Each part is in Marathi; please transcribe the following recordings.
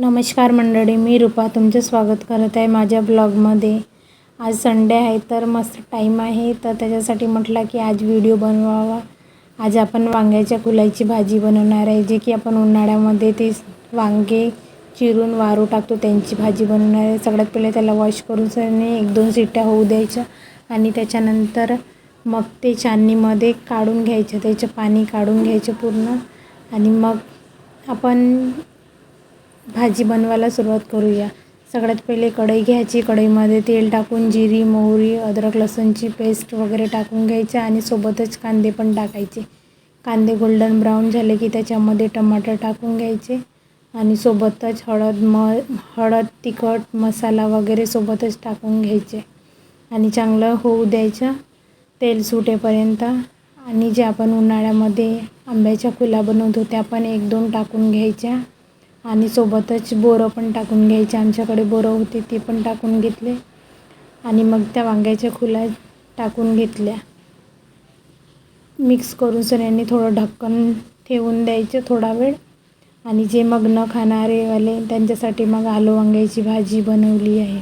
नमस्कार मंडळी, मी रूपा तुमचं स्वागत करत आहे माझ्या ब्लॉगमध्ये। आज संडे आहे तर मस्त टाईम आहे, तर त्याच्यासाठी म्हटलं की आज व्हिडिओ बनवावा। आज आपण वांग्याच्या फुलाची भाजी बनवणार आहे, जे की आपण उन्हाळ्यामध्ये ते वांगे चिरून वारू टाकतो त्यांची भाजी बनवणार आहे। सगळ्यात पहिले त्याला वॉश करून सनी 1-2 शिट्ट्या होऊ द्यायच्या आणि त्याच्यानंतर मग ते चाळणीमध्ये काढून घ्यायचं, त्याचं पाणी काढून घ्यायचं पूर्ण। आणि मग आपण भाजी बनवायला सुरुवात करूया। सगळ्यात पहिले कढई घ्यायची, कढईमध्ये तेल टाकून जिरी, मोहरी, अद्रक लसूणची पेस्ट वगैरे टाकून घ्यायचं आणि सोबतच कांदे पण टाकायचे। कांदे गोल्डन ब्राऊन झाले की त्याच्यामध्ये टमाटर टाकून घ्यायचे आणि सोबतच हळद, तिखट मसाला वगैरे सोबतच टाकून घ्यायचे आणि चांगलं होऊ द्यायचं तेल सुटेपर्यंत। आणि जे आपण उन्हाळ्यामध्ये आंब्याच्या फुला बनवतो त्या पण 1-2 टाकून घ्यायच्या आणि सोबतच बोरं पण टाकून घ्यायचे। आमच्याकडे बोरं होते ते पण टाकून घेतले आणि मग त्या वांग्याच्या फुला टाकून घेतल्या। मिक्स करून सगळ्यांनी थोडं ढक्कन ठेवून द्यायचं थोडा वेळ। आणि जे मग न खाणारेवाले त्यांच्यासाठी मग आलू वांग्याची भाजी बनवली आहे।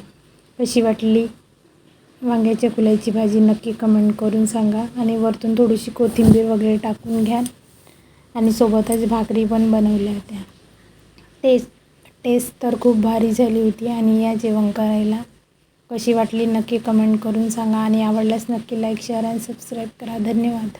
कशी वाटली वांग्याच्या फुलाची भाजी नक्की कमेंट करून सांगा आणि वरतून थोडीशी कोथिंबीर वगैरे टाकून घ्या आणि सोबतच भाकरी पण बनवल्या होत्या। टेस्ट तर खूप भारी झाली होती आणि या जेवण करायला। कशी वाटली नक्की कमेंट करून सांगा आणि आवडल्यास नक्की लाईक, शेअर आणि सबस्क्राईब करा। धन्यवाद।